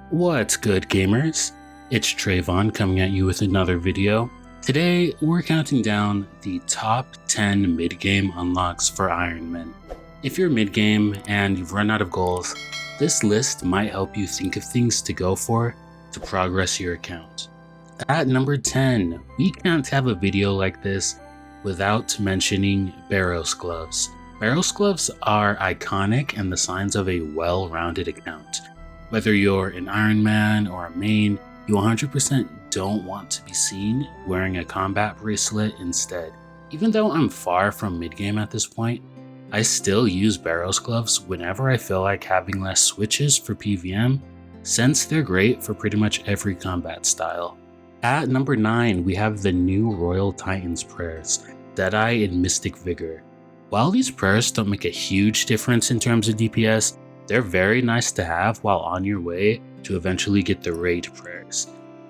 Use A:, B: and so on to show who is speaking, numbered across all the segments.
A: What's good, gamers? It's Trayvon coming at you with another video. Today, we're counting down the top 10 mid-game unlocks for Ironmen. If you're mid-game and you've run out of goals, this list might help you think of things to go for to progress your account. At number 10, we can't have a video like this without mentioning Barrows Gloves. Barrows Gloves are iconic and the signs of a well-rounded account. Whether you're an Ironman or a main, you 100% don't want to be seen wearing a combat bracelet instead. Even though I'm far from mid-game at this point, I still use Barrows Gloves whenever I feel like having less switches for PvM, since they're great for pretty much every combat style. At number 9, we have the new Royal Titan's prayers, Deadeye and Mystic Vigor. While these prayers don't make a huge difference in terms of DPS, they're very nice to have while on your way to eventually get the raid prayers.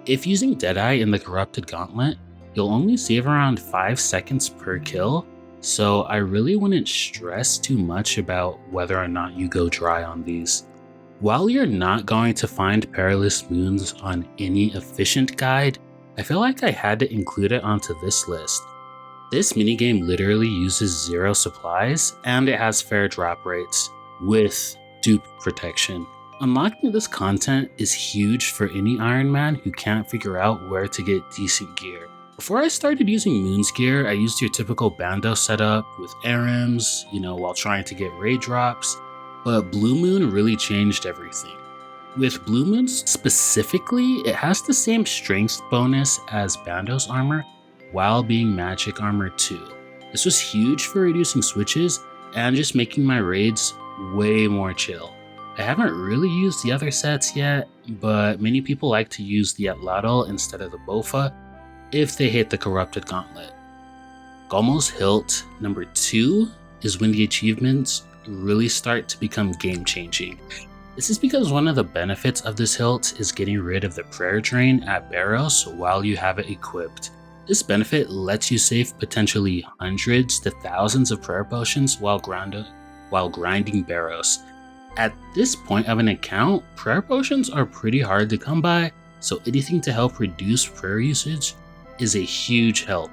A: If using Deadeye in the Corrupted Gauntlet, you'll only save around 5 seconds per kill, so I really wouldn't stress too much about whether or not you go dry on these. While you're not going to find Perilous Moons on any efficient guide, I feel like I had to include it onto this list. This minigame literally uses 0 supplies, and it has fair drop rates, with dupe protection. Unlocking this content is huge for any Ironman who can't figure out where to get decent gear. Before I started using Moon's gear, I used your typical Bando setup with ARAMs, while trying to get raid drops, but Blue Moon really changed everything. With Blue Moons specifically, it has the same strength bonus as Bando's armor, while being magic armor too. This was huge for reducing switches and just making my raids way more chill. I haven't really used the other sets yet, but many people like to use the Atlatl instead of the Bowfa if they hit the Corrupted Gauntlet. Ghommals Hilt number 2 is when the achievements really start to become game changing. This is because one of the benefits of this hilt is getting rid of the prayer drain at Barrows while you have it equipped. This benefit lets you save potentially hundreds to thousands of prayer potions while grinding Barrows. At this point of an account, prayer potions are pretty hard to come by, so anything to help reduce prayer usage is a huge help.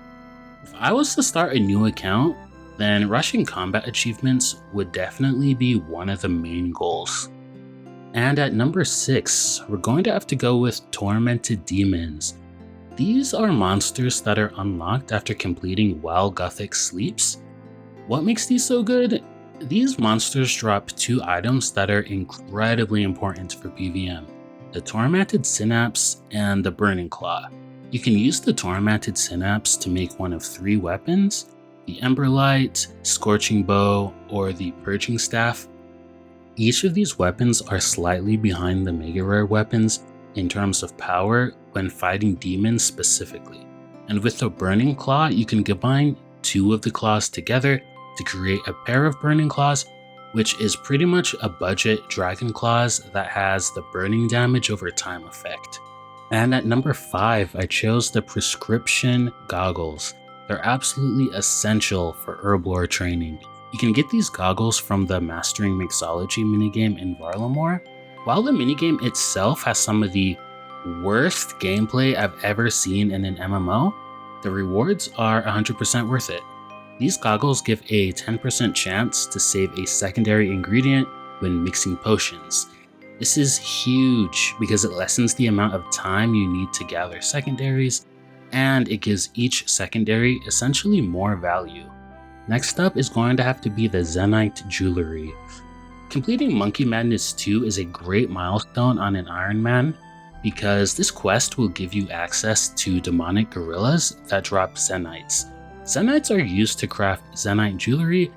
A: If I was to start a new account, then rushing combat achievements would definitely be one of the main goals. And at number 6, we're going to have to go with Tormented Demons. These are monsters that are unlocked after completing While Gothic Sleeps. What makes these so good? These monsters drop 2 items that are incredibly important for PvM, the Tormented Synapse and the Burning Claw. You can use the Tormented Synapse to make one of 3 weapons, the Emberlight, Scorching Bow, or the Purging Staff. Each of these weapons are slightly behind the Mega Rare weapons in terms of power when fighting demons specifically. And with the Burning Claw, you can combine 2 of the claws together to create a pair of Burning Claws, which is pretty much a budget Dragon Claws that has the burning damage over time effect. And at number 5, I chose the Prescription Goggles. They're absolutely essential for Herblore training. You can get these goggles from the Mastering Mixology minigame in Varlamore. While the minigame itself has some of the worst gameplay I've ever seen in an MMO, the rewards are 100% worth it. These goggles give a 10% chance to save a secondary ingredient when mixing potions. This is huge because it lessens the amount of time you need to gather secondaries, and it gives each secondary essentially more value. Next up is going to have to be the Zenyte Jewelry. Completing Monkey Madness 2 is a great milestone on an Ironman because this quest will give you access to demonic gorillas that drop Zenytes. Zenytes are used to craft Zenyte Jewelry,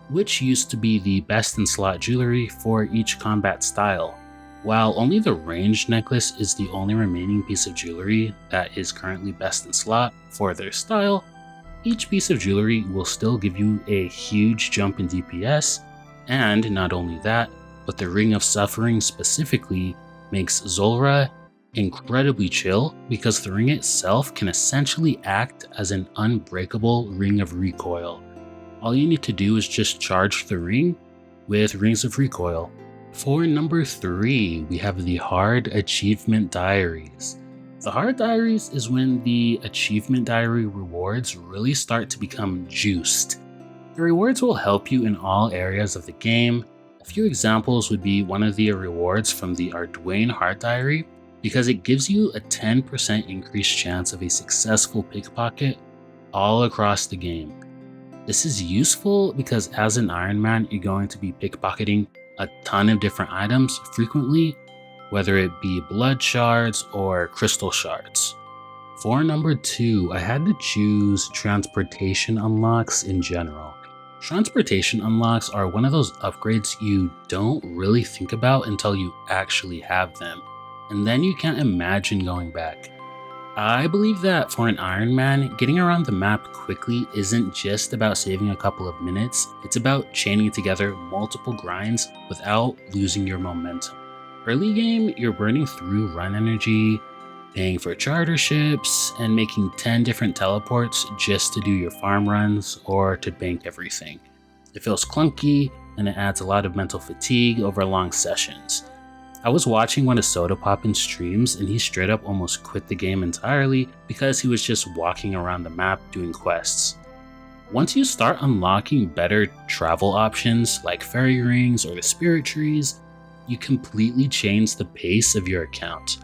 A: which used to be the best in slot jewelry for each combat style. While only the ranged necklace is the only remaining piece of jewelry that is currently best in slot for their style, each piece of jewelry will still give you a huge jump in DPS, and not only that, but the Ring of Suffering specifically makes Zulrah incredibly chill because the ring itself can essentially act as an unbreakable ring of recoil. All you need to do is just charge the ring with Rings of Recoil. For number 3, we have the Hard Achievement Diaries. The Hard Diaries is when the Achievement Diary rewards really start to become juiced. The rewards will help you in all areas of the game. A few examples would be one of the rewards from the Arduin Hard Diary, because it gives you a 10% increased chance of a successful pickpocket all across the game. This is useful because as an Ironman, you're going to be pickpocketing a ton of different items frequently, whether it be blood shards or crystal shards. For number 2, I had to choose transportation unlocks in general. Transportation unlocks are one of those upgrades you don't really think about until you actually have them, and then you can't imagine going back. I believe that for an Ironman, getting around the map quickly isn't just about saving a couple of minutes, it's about chaining together multiple grinds without losing your momentum. Early game, you're burning through run energy, paying for charter ships, and making 10 different teleports just to do your farm runs or to bank everything. It feels clunky, and it adds a lot of mental fatigue over long sessions. I was watching one of Sodapoppin's streams and he straight up almost quit the game entirely because he was just walking around the map doing quests. Once you start unlocking better travel options like fairy rings or the spirit trees, you completely change the pace of your account.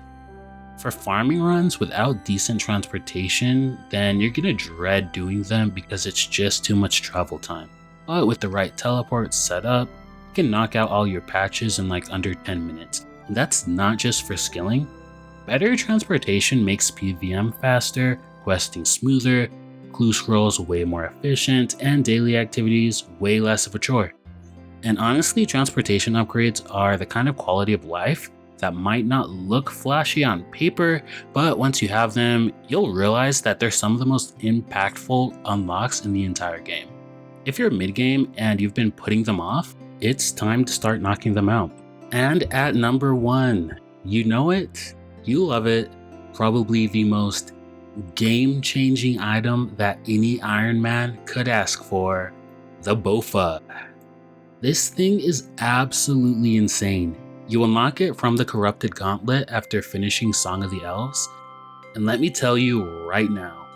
A: For farming runs without decent transportation, then you're gonna dread doing them because it's just too much travel time. But with the right teleports set up, you can knock out all your patches in like under 10 minutes. And that's not just for skilling. Better transportation makes PvM faster, questing smoother, clue scrolls way more efficient, and daily activities way less of a chore. And honestly, transportation upgrades are the kind of quality of life that might not look flashy on paper, but once you have them, you'll realize that they're some of the most impactful unlocks in the entire game. If you're mid-game and you've been putting them off, it's time to start knocking them out. And at number 1, you know it, you love it, probably the most game-changing item that any Ironman could ask for, the Bowfa. This thing is absolutely insane. You unlock it from the Corrupted Gauntlet after finishing Song of the Elves, and let me tell you right now,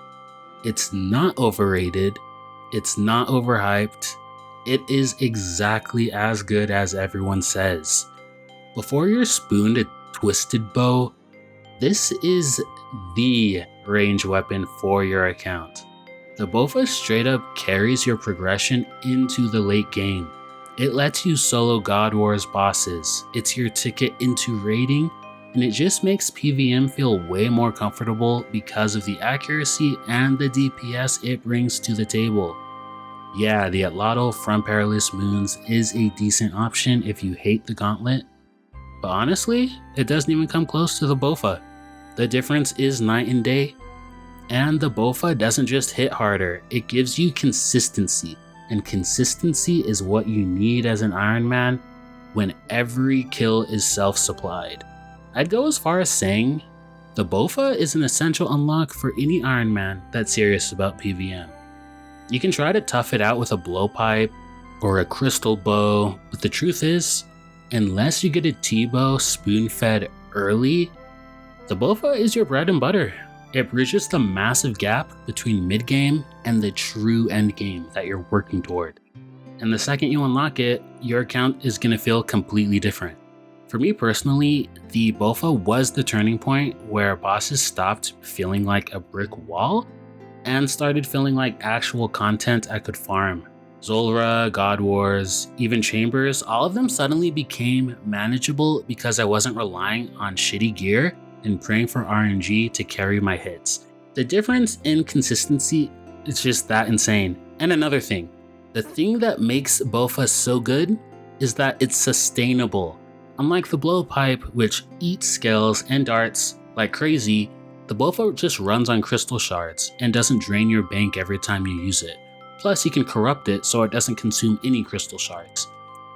A: it's not overrated, it's not overhyped, it is exactly as good as everyone says. Before you're spooned a twisted bow, this is the range weapon for your account. The Bowfa straight up carries your progression into the late game. It lets you solo God Wars bosses, it's your ticket into raiding, and it just makes PvM feel way more comfortable because of the accuracy and the DPS it brings to the table. Yeah, the Atlatl from Perilous Moons is a decent option if you hate the gauntlet, but honestly, it doesn't even come close to the Bowfa. The difference is night and day, and the Bowfa doesn't just hit harder, it gives you consistency, and consistency is what you need as an Ironman when every kill is self-supplied. I'd go as far as saying, the Bowfa is an essential unlock for any Ironman that's serious about PvM. You can try to tough it out with a blowpipe or a crystal bow, but the truth is, unless you get a T-bow spoon-fed early, the Bowfa is your bread and butter. It bridges the massive gap between mid-game and the true end game that you're working toward. And the second you unlock it, your account is going to feel completely different. For me personally, the Bowfa was the turning point where bosses stopped feeling like a brick wall and started feeling like actual content I could farm. Zulrah, God Wars, even Chambers, all of them suddenly became manageable because I wasn't relying on shitty gear and praying for RNG to carry my hits. The difference in consistency is just that insane. And another thing, the thing that makes Bowfa so good is that it's sustainable. Unlike the blowpipe, which eats scales and darts like crazy, the Bowfa just runs on crystal shards and doesn't drain your bank every time you use it. Plus you can corrupt it so it doesn't consume any crystal shards.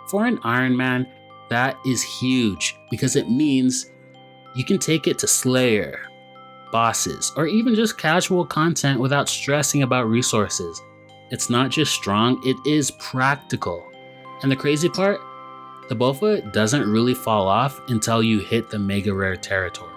A: For an Ironman, that is huge because it means you can take it to Slayer, bosses, or even just casual content without stressing about resources. It's not just strong, it is practical. And the crazy part, The Bowfa doesn't really fall off until you hit the mega rare territory.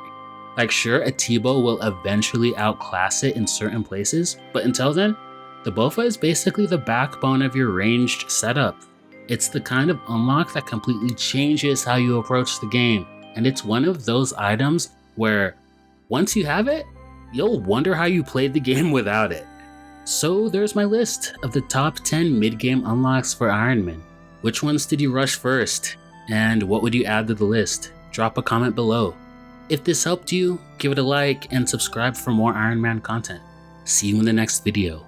A: Like sure, a T-bow will eventually outclass it in certain places, but until then, the Bowfa is basically the backbone of your ranged setup. It's the kind of unlock that completely changes how you approach the game, and it's one of those items where once you have it, you'll wonder how you played the game without it. So there's my list of the top 10 mid-game unlocks for Ironman. Which ones did you rush first? And what would you add to the list? Drop a comment below. If this helped you, give it a like and subscribe for more Iron Man content. See you in the next video.